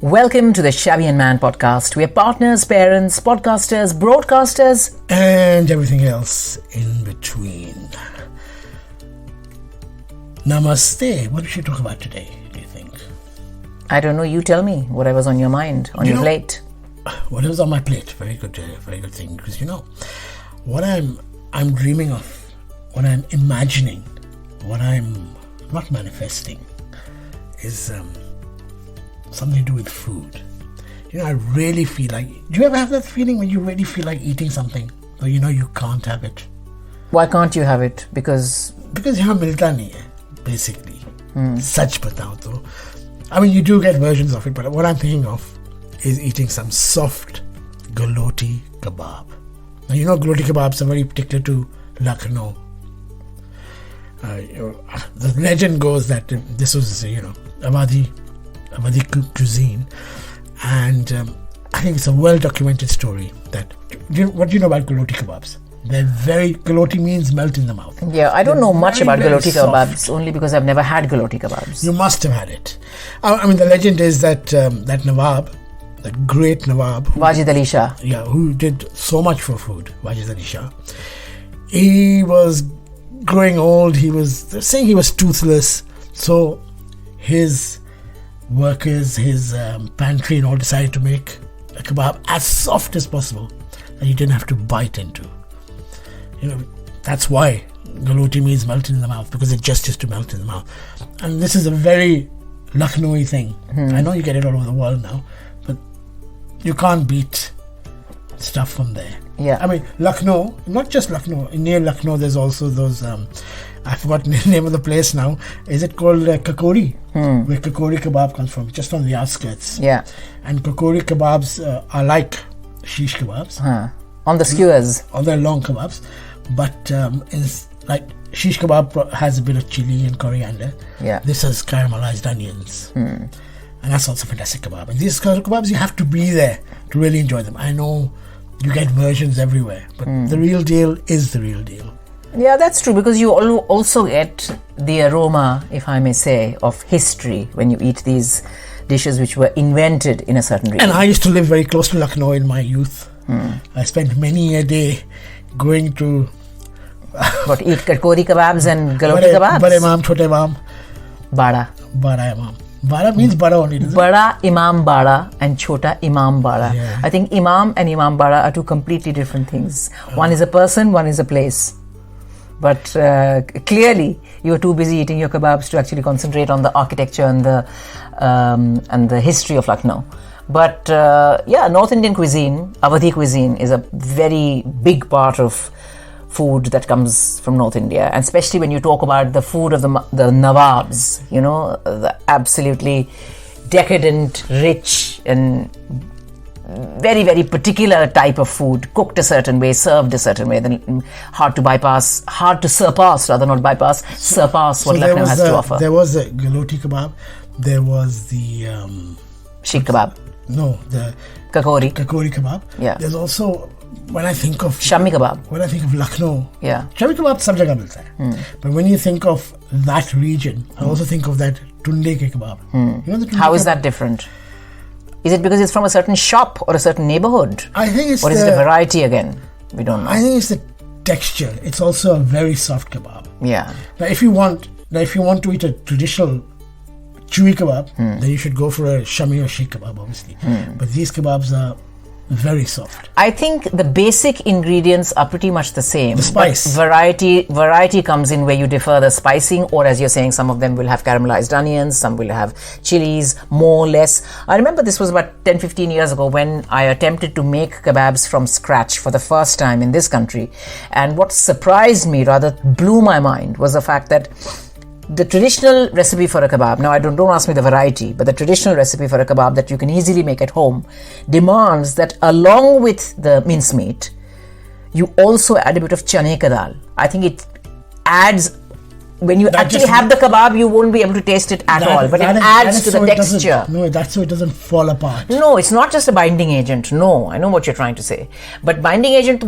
Welcome to the Shabby and Man podcast. We are partners, parents, podcasters, broadcasters, and everything else in between. Namaste. What should we talk about today, do you think? I don't know. You tell me whatever's on your mind, on your plate. Whatever's on my plate. Very good thing. Because what I'm dreaming of, what I'm imagining, what I'm not manifesting is something to do with food. I really feel like... Do you ever have that feeling when you really feel like eating something, but you can't have it? Why can't you have it? Because यहाँ मिलता नहीं है, basically. सच बताऊं तो. I mean, you do get versions of it, but what I'm thinking of is eating some soft galoti kebab. Now, galoti kebabs are very particular to Lucknow. The legend goes that this was, Awadhi cuisine, and I think it's a well-documented story that... What do you know about galoti kebabs? Galoti means melt in the mouth. Yeah, I don't know much about galoti kebabs, only because I've never had galoti kebabs. You must have had it. I mean, the legend is that that Nawab, that great Nawab... Wajid Ali Shah. Yeah, who did so much for food, Wajid Ali Shah. He was growing old. They're saying he was toothless. So his workers, his pantry and all decided to make a kebab as soft as possible that you didn't have to bite into. That's why galoti means melt in the mouth, because it just is to melt in the mouth. And this is a very Lucknowy thing. I know you get it all over the world now, but you can't beat stuff from there. Yeah. I mean, Lucknow, not just Lucknow, near Lucknow there's also those... I forgot the name of the place now. Is it called Kakori? Where Kakori kebab comes from, just on the outskirts. Yeah. And Kakori kebabs are like shish kebabs. On the skewers. On the long kebabs. But it's like shish kebab has a bit of chili and coriander. Yeah. This has caramelized onions. And that's also fantastic kebab. And these kebabs, you have to be there to really enjoy them. I know you get versions everywhere, but the real deal is the real deal. Yeah, that's true, because you also get the aroma, if I may say, of history when you eat these dishes which were invented in a certain region. And I used to live very close to Lucknow in my youth. I spent many a day going to... eat kakori kebabs and galoti kebabs? Bade Imam, Chote Imam. Bada. Bada Imam. Bada means Bada only, doesn't it? Bada Imam Bada and Chota Imam Bada. Yeah. I think Imam and Imam Bada are two completely different things. One is a person, one is a place. But clearly, you are too busy eating your kebabs to actually concentrate on the architecture and the history of Lucknow. But North Indian cuisine, Awadhi cuisine, is a very big part of food that comes from North India, and especially when you talk about the food of the Nawabs, the absolutely decadent, rich, and very, very particular type of food, cooked a certain way, served a certain way, then hard to surpass what Lucknow has to offer. There was a galoti kebab, there was the... Sheikh kebab. No, the... Kakori kebab. Yeah. There's also, when I think of... Shami kebab. When I think of Lucknow... Yeah. Shami kebab sab jagah milta hai. But when you think of that region, I also think of that tunde ke kebab. How is that different? Is it because it's from a certain shop or a certain neighborhood? I think it's... Or is it a variety again? We don't know. I think it's the texture. It's also a very soft kebab. Yeah. Now, if you want to eat a traditional chewy kebab, then you should go for a shami or sheikh kebab, obviously. But these kebabs are very soft. I think the basic ingredients are pretty much the same. The spice. Variety comes in where you defer the spicing, or as you're saying, some of them will have caramelized onions, some will have chilies, more or less. I remember this was about 10-15 years ago when I attempted to make kebabs from scratch for the first time in this country. And what surprised me, rather blew my mind, was the fact that the traditional recipe for a kebab, now don't ask me the variety, but the traditional recipe for a kebab that you can easily make at home demands that along with the mincemeat, you also add a bit of chane ka dal. I think it adds, when you actually have the kebab, you won't be able to taste it at all, but it adds to the texture. No, that's so it doesn't fall apart. No, it's not just a binding agent. No, I know what you're trying to say. But binding agent,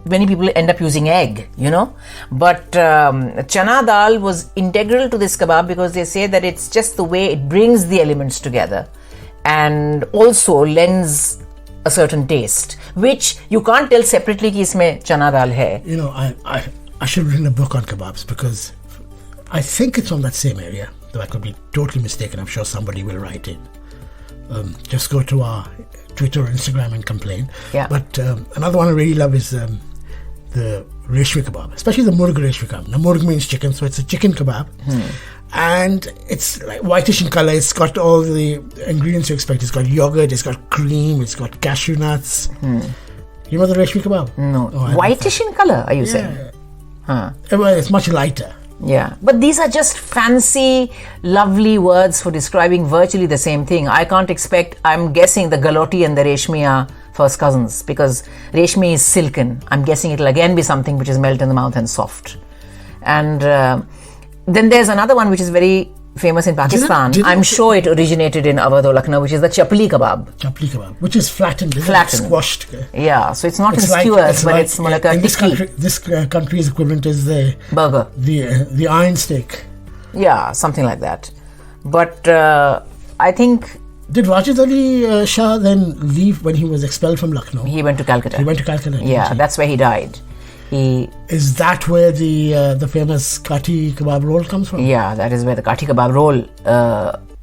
many people end up using egg, you know. But chana dal was integral to this kebab because they say that it's just the way it brings the elements together and also lends a certain taste, which you can't tell separately ki isme chana dal hai. You know, I should have written a book on kebabs because I think it's from that same area, though I could be totally mistaken. I'm sure somebody will write in. Just go to our Twitter or Instagram and complain. Yeah. But another one I really love is the reshmi kebab, especially the murg reshmi kebab. Now, murg means chicken, so it's a chicken kebab. And it's like whitish in color. It's got all the ingredients you expect. It's got yogurt, it's got cream, it's got cashew nuts. You know the reshmi kebab? No. Whitish in color, are you saying? Well, it's much lighter. Yeah, but these are just fancy, lovely words for describing virtually the same thing. I can't expect, I'm guessing the galoti and the reshmi are first cousins because reshmi is silken. I'm guessing it'll again be something which is melt in the mouth and soft. And then there's another one which is very famous in Pakistan. I'm sure it originated in Awadh or Lucknow, which is the chapli kebab. Chapli kebab, which is flattened, squashed. Yeah, so it's not in skewers, but it's more like a tikki. This country's equivalent is the burger, the iron steak. Yeah, something like that. But I think, did Wajid Ali Shah then leave when he was expelled from Lucknow? He went to Calcutta. Yeah, that's where he died. Is that where the famous kati kebab roll comes from? Yeah, that is where the kati kebab roll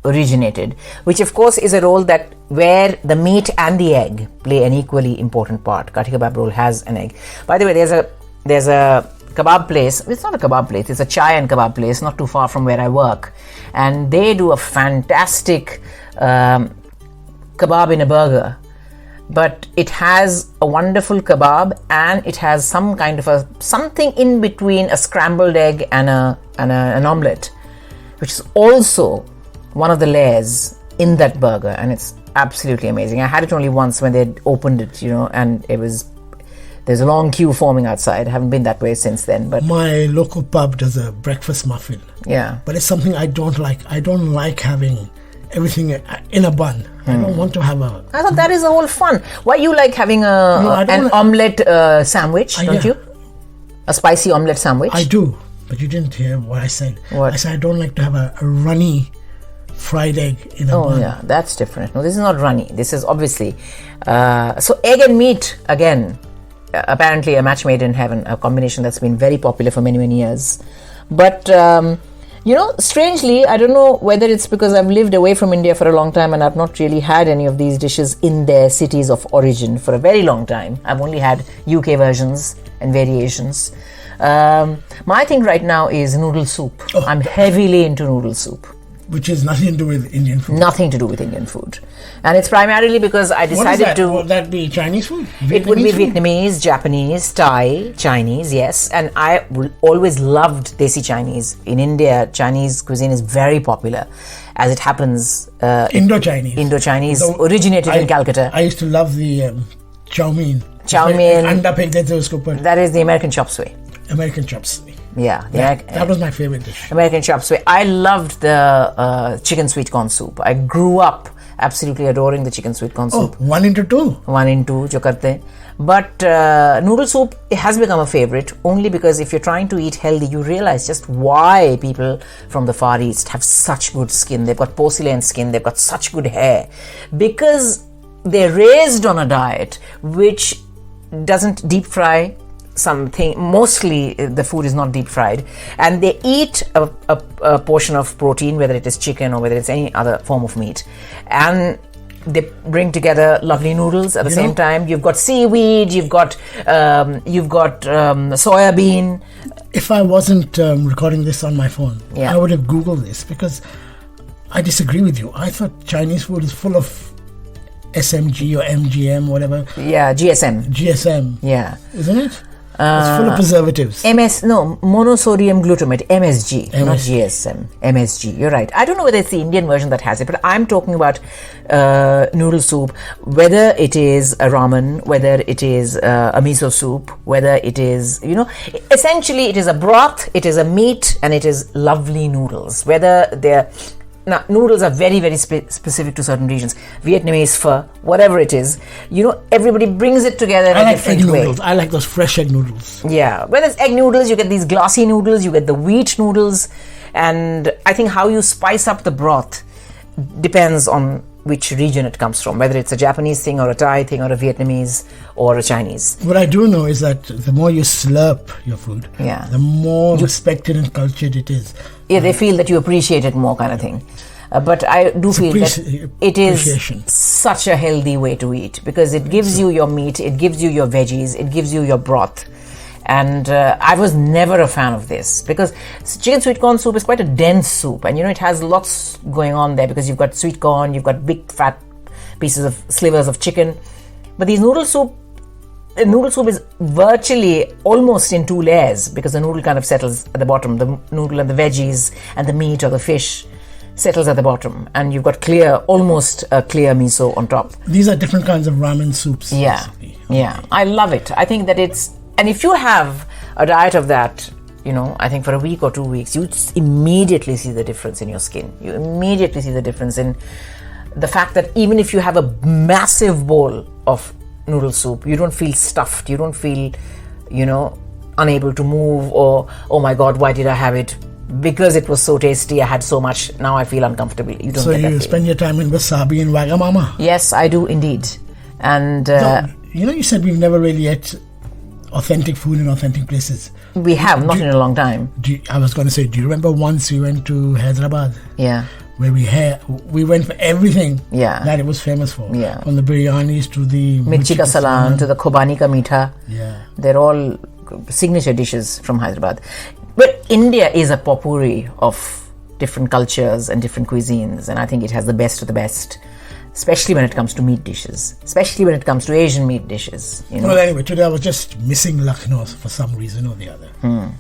originated, which of course is a roll that where the meat and the egg play an equally important part. Kati kebab roll has an egg. By the way, there's a kebab place. It's not a kebab place. It's a chai and kebab place not too far from where I work, and they do a fantastic kebab in a burger. But it has a wonderful kebab and it has some kind of something in between a scrambled egg and an omelette, which is also one of the layers in that burger, and it's absolutely amazing. I had it only once when they opened it, and there's a long queue forming outside. I haven't been that way since then. But my local pub does a breakfast muffin. Yeah. But it's something I don't like. I don't like having everything in a bun. I don't want to have a... I thought that is the whole fun. Why you like having an omelette sandwich, don't you? A spicy omelette sandwich? I do, but you didn't hear what I said. What? I said I don't like to have a runny fried egg in a bun. Oh yeah, that's different. No, this is not runny. This is obviously... so egg and meat, again, apparently a match made in heaven, a combination that's been very popular for many, many years. But... strangely, I don't know whether it's because I've lived away from India for a long time and I've not really had any of these dishes in their cities of origin for a very long time. I've only had UK versions and variations. My thing right now is noodle soup. I'm heavily into noodle soup. Which has nothing to do with Indian food. Nothing to do with Indian food. And it's primarily because I decided to... Would that be Chinese food? It would be Vietnamese, Japanese, Thai, Chinese, yes. And I always loved Desi Chinese. In India, Chinese cuisine is very popular. As it happens... Indo-Chinese. Indo-Chinese originated in Calcutta. I used to love the chow mein. Chow mein. That is the American chop suey. American chop suey. Yeah, that was my favorite dish. American chop suey. I loved the chicken sweet corn soup. I grew up absolutely adoring the chicken sweet corn soup. 1 into 2. 1 in 2, jo karte. But noodle soup has become a favorite only because if you're trying to eat healthy, you realize just why people from the Far East have such good skin. They've got porcelain skin. They've got such good hair because they're raised on a diet which doesn't deep fry something. Mostly the food is not deep fried, and they eat a portion of protein, whether it is chicken or whether it's any other form of meat, and they bring together lovely noodles at the same time. You've got seaweed, you've got soya bean. If I wasn't recording this on my phone, I would have Googled this because I disagree with you. I thought Chinese food is full of SMG or MGM, whatever. Yeah, GSM. Yeah. Isn't it? It's full of preservatives. Monosodium glutamate, MSG, not GSM, MSG. You're right. I don't know whether it's the Indian version that has it, but I'm talking about noodle soup, whether it is a ramen, whether it is a miso soup, whether it is, essentially it is a broth, it is a meat, and it is lovely noodles. Whether they're... Now, noodles are very, very specific to certain regions. Vietnamese pho, whatever it is, everybody brings it together in a different way. Noodles. I like those fresh egg noodles. Yeah. Whether it's egg noodles, you get these glassy noodles, you get the wheat noodles, and I think how you spice up the broth depends on which region it comes from, whether it's a Japanese thing or a Thai thing or a Vietnamese or a Chinese. What I do know is that the more you slurp your food, the more respected and cultured it is. Yeah, they feel that you appreciate it more, kind of thing. But I do feel that it is such a healthy way to eat, because it gives you your meat, it gives you your veggies, it gives you your broth. And I was never a fan of this, because chicken sweet corn soup is quite a dense soup, and it has lots going on there, because you've got sweet corn, you've got big fat pieces of slivers of chicken. But these noodle soup is virtually almost in 2 layers, because the noodle kind of settles at the bottom. The noodle and the veggies and the meat or the fish settles at the bottom, and you've got almost a clear miso on top. These are different kinds of ramen soups. Yeah, yeah. I love it. I think that and if you have a diet of that, I think for a week or 2 weeks, you immediately see the difference in your skin. You immediately see the difference in the fact that even if you have a massive bowl of noodle soup, you don't feel stuffed. You don't feel, unable to move, or, oh my God, why did I have it? Because it was so tasty, I had so much, now I feel uncomfortable. You don't. So you spend your time in wasabi and wagamama? Yes, I do indeed. And you said we've never really ate authentic food in authentic places. We have, not in a long time. I was going to say, do you remember once we went to Hyderabad? Yeah. Where we went for everything that it was famous for. Yeah. From the biryanis to the mirchi ka salan to the khobani ka meetha. Yeah. They're all signature dishes from Hyderabad. But India is a potpourri of different cultures and different cuisines, and I think it has the best of the best, especially when it comes to meat dishes, especially when it comes to Asian meat dishes. Well, anyway, today I was just missing Lucknow for some reason or the other.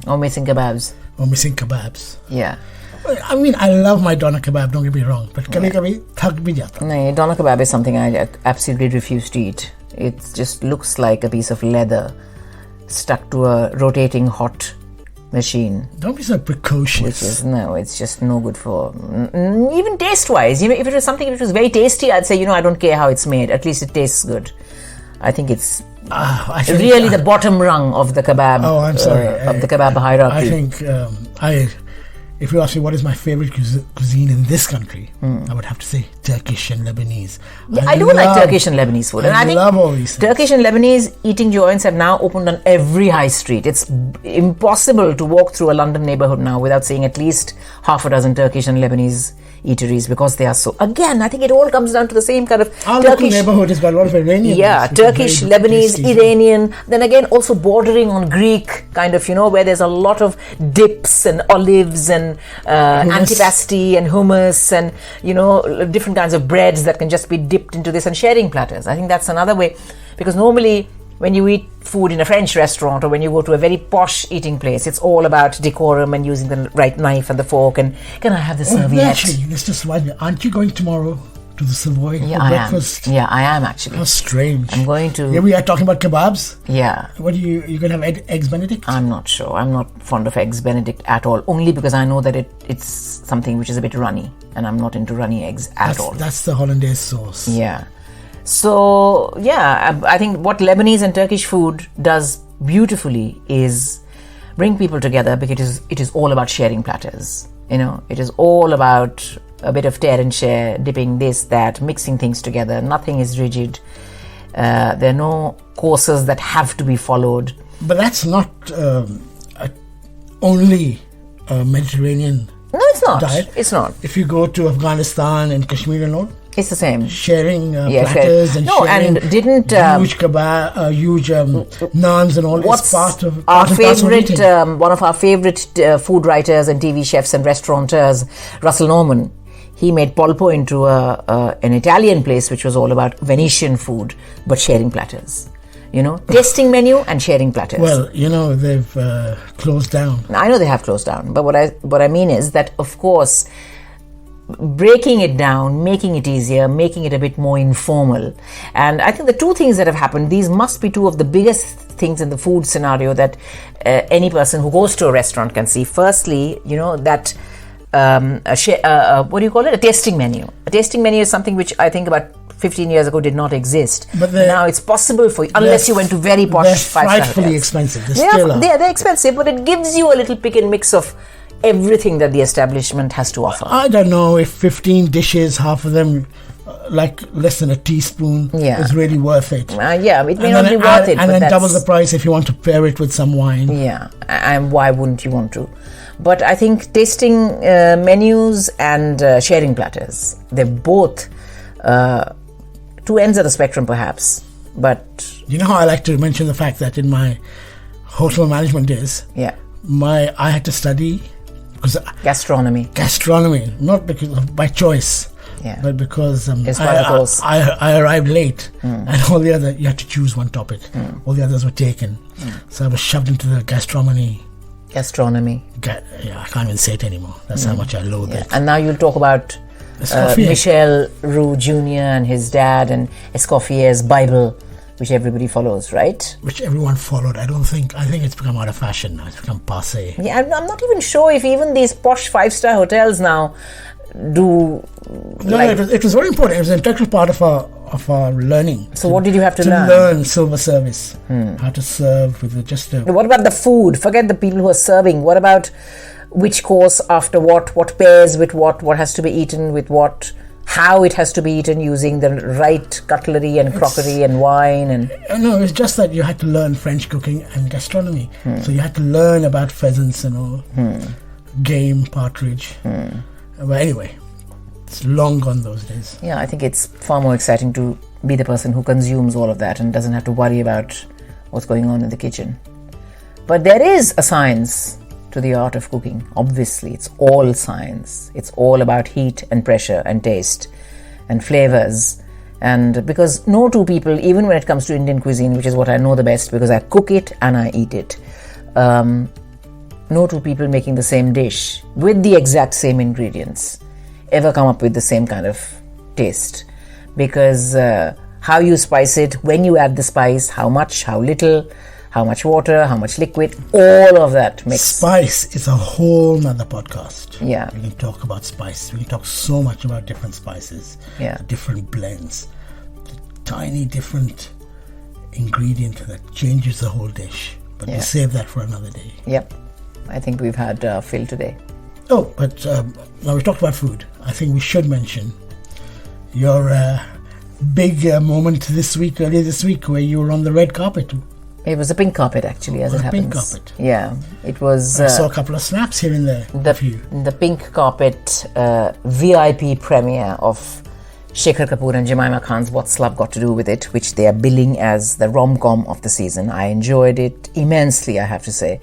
Or missing kebabs. Yeah. I mean, I love my doner kebab, don't get me wrong, but kabhi thak bhi jata. No, doner kebab is something I absolutely refuse to eat. It just looks like a piece of leather stuck to a rotating hot machine. Don't be so precocious. It's just no good for even taste wise. If it was something which was very tasty, I'd say I don't care how it's made, at least it tastes good. I think it's really the bottom rung of the kebab. Oh, I'm sorry. Of the kebab hierarchy. I think if you ask me what is my favorite cuisine in this country, I would have to say Turkish and Lebanese. I do like Turkish and Lebanese food. I love all these things. Turkish and Lebanese eating joints have now opened on every high street. It's impossible to walk through a London neighborhood now without seeing at least half a dozen Turkish and Lebanese eateries, because they are so. Again, I think it all comes down to the same kind of our Turkish neighborhood has got a lot of Iranian. Yeah, Turkish, Lebanese, Iranian. Then again, also bordering on Greek, kind of, where there's a lot of dips and olives and antipasti and hummus and different kinds of breads that can just be dipped into this, and sharing platters. I think that's another way, because normally when you eat food in a French restaurant or when you go to a very posh eting place, it's all about decorum and using the right knife and the fork and can I have the serviette? Actually, Mr. Swanya, aren't you going tomorrow to the Savoy for breakfast? Yeah, I am actually. How strange. I'm going to... Yeah, we are talking about kebabs? Yeah. What are you going to have eggs Benedict? I'm not sure. I'm not fond of eggs Benedict at all, only because I know that it's something which is a bit runny, and I'm not into runny eggs at all. That's the hollandaise sauce. Yeah. So, I think what Lebanese and Turkish food does beautifully is bring people together, because it is all about sharing platters. It is all about a bit of tear and share, dipping this, that, mixing things together. Nothing is rigid. There are no courses that have to be followed. But that's not only a Mediterranean diet. It's not. If you go to Afghanistan and Kashmir and all, it's the same. Sharing platters and sharing huge kebab, huge naans and all. It's part of our favorite. One of our favorite food writers and TV chefs and restaurateurs, Russell Norman. He made Polpo into an Italian place which was all about Venetian food, but sharing platters. Tasting menu and sharing platters. Well, they've closed down. I know they have closed down, but what I mean is that, of course, breaking it down, making it easier, making it a bit more informal. And I think the two things that have happened, these must be two of the biggest things in the food scenario that any person who goes to a restaurant can see. Firstly, that what do you call it? A tasting menu. A tasting menu is something which I think about 15 years ago did not exist. But now it's possible for you, unless you went to very posh 5-star hotels. They're frightfully expensive. They're expensive, but it gives you a little pick and mix of everything that the establishment has to offer. I don't know if 15 dishes, half of them like less than a teaspoon is really worth it. It may not be worth it. And then double the price if you want to pair it with some wine. Yeah, and why wouldn't you want to? But I think tasting menus and sharing platters, they're both two ends of the spectrum perhaps. But you know how I like to mention the fact that in my hotel management days, I had to study because gastronomy, not because of by choice, but because I arrived late, and all the other you had to choose one topic, all the others were taken, so I was shoved into the gastronomy. I can't even say it anymore. That's how much I loathe it. And now you'll talk about Michel Roux Jr. and his dad and Escoffier's Bible, which everybody follows, right? Which everyone followed. I think it's become out of fashion now. It's become passé. Yeah, I'm not even sure if even these posh 5-star hotels now do. It was very important. It was an integral part of our learning. So what did you have to learn? To learn silver service, how to serve with just a. What about the food? Forget the people who are serving. What about which course after what pairs with what has to be eaten with what? How it has to be eaten using the right cutlery and crockery and wine and... No, it's just that you had to learn French cooking and gastronomy. So you had to learn about pheasants and all, game, partridge. But anyway, it's long gone those days. Yeah, I think it's far more exciting to be the person who consumes all of that and doesn't have to worry about what's going on in the kitchen. But there is a science to the art of cooking. Obviously, it's all science. It's all about heat and pressure and taste and flavors. And because no two people, even when it comes to Indian cuisine, which is what I know the best because I cook it and I eat it, no two people making the same dish with the exact same ingredients ever come up with the same kind of taste. Because how you spice it, when you add the spice, how much, how little, how much water, how much liquid, all of that makes... Spice is a whole nother podcast. Yeah. We can talk about spice. We can talk so much about different spices, different blends, the tiny different ingredient that changes the whole dish. But we'll save that for another day. Yep. I think we've had fill today. Oh, but now we talked about food. I think we should mention your big moment earlier this week, where you were on the red carpet. It was a pink carpet, actually, as it happens. Pink carpet. Yeah, it was... I saw a couple of snaps here and there. The pink carpet VIP premiere of Shekhar Kapoor and Jemima Khan's What's Love Got to Do With It, which they are billing as the rom-com of the season. I enjoyed it immensely, I have to say.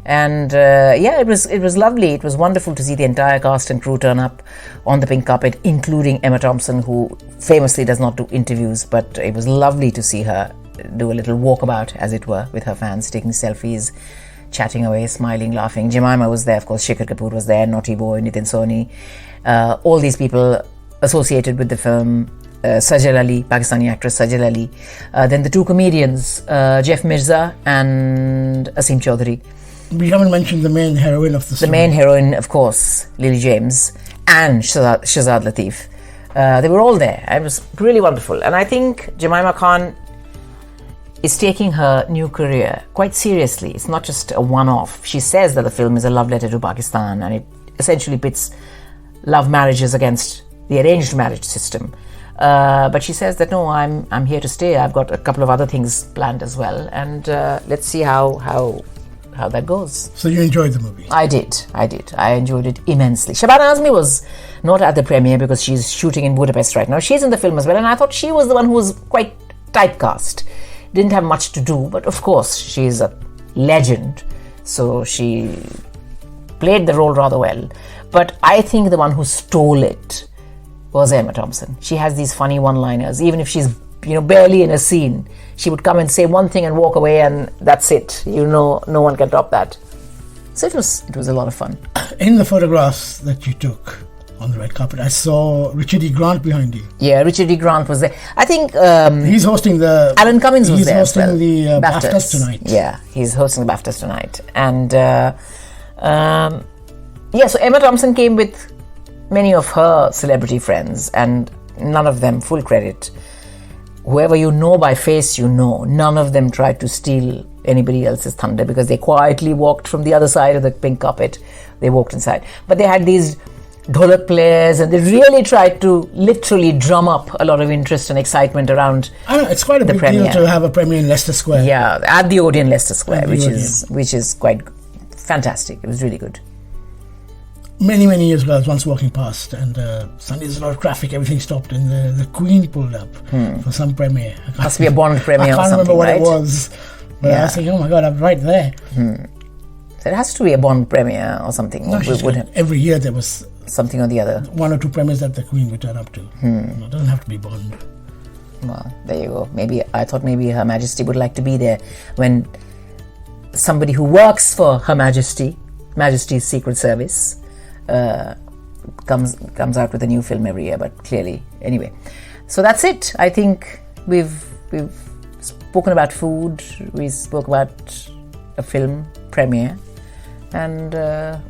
And it was lovely. It was wonderful to see the entire cast and crew turn up on the pink carpet, including Emma Thompson, who famously does not do interviews, but it was lovely to see her do a little walkabout, as it were, with her fans, taking selfies, chatting away, smiling, laughing. Jemima was there, of course. Shekhar Kapoor was there, Naughty Boy, Nitin Soni, all these people associated with the film. Sajal Ali, Pakistani actress Sajal Ali. Then the two comedians, Jeff Mirza and Asim Chaudhary. We haven't mentioned the main heroine of the story. The main heroine, of course, Lily James and Shazad Latif. They were all there. It was really wonderful. And I think Jemima Khan is taking her new career quite seriously. It's not just a one-off. She says that the film is a love letter to Pakistan, and it essentially pits love marriages against the arranged marriage system. But she says that no, I'm here to stay. I've got a couple of other things planned as well, and let's see how that goes. So you enjoyed the movie? I did. I enjoyed it immensely. Shabana Azmi was not at the premiere because she's shooting in Budapest right now. She's in the film as well, and I thought she was the one who was quite typecast. Didn't have much to do, but of course she's a legend, so she played the role rather well. But I think the one who stole it was Emma Thompson. She has these funny one-liners. Even if she's barely in a scene, she would come and say one thing and walk away, and that's it. No one can top that. So it was a lot of fun. In the photographs that you took on the red carpet, I saw Richard E. Grant behind you. Yeah, Richard E. Grant was there. I think he's hosting the... Alan Cummins was there. He's hosting the BAFTAs tonight. Yeah, he's hosting the BAFTAs tonight. And so Emma Thompson came with many of her celebrity friends, and none of them, full credit, whoever you know by face, none of them tried to steal anybody else's thunder, because they quietly walked from the other side of the pink carpet. They walked inside. But they had these dholak players, and they really tried to literally drum up a lot of interest and excitement around. I know, it's quite a the big premiere. deal to have a premiere in Leicester Square. Yeah, at the Odeon Leicester Square, At the which is quite fantastic. It was really good. Many years ago, I was once walking past, and suddenly there's a lot of traffic. Everything stopped, and the Queen pulled up for some premiere. Must be a Bond premiere I or can't something, remember what right? it was, but I was thinking, oh my god, I'm right there. So it has to be a Bond premiere or something. No, We would have every year there was something or the other. one or two premieres that the Queen would turn up to. It doesn't have to be Bond. Well, there you go. I thought maybe Her Majesty would like to be there when somebody who works for Her Majesty's Secret Service, comes out with a new film every year. But clearly, anyway. So that's it. I think we've spoken about food. We spoke about a film premiere, and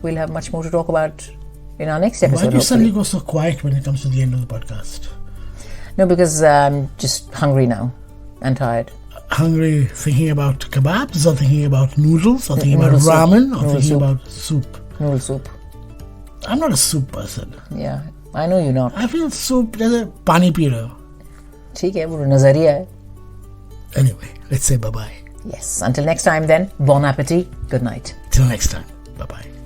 we'll have much more to talk about in our next episode. Why do you suddenly go so quiet when it comes to the end of the podcast? No, because I'm just hungry now and tired. Hungry, thinking about kebabs, or thinking about noodles, or thinking about Noodle soup. ramen, or Noodle thinking soup. about soup. Noodle soup. I'm not a soup person. Yeah, I know you're not. I feel soup, there's a pani pee रहे हो. ठीक है, वो नजरिया है. Anyway, let's say bye-bye. Yes. Until next time then, bon appetit. Good night. Till next time. Bye-bye.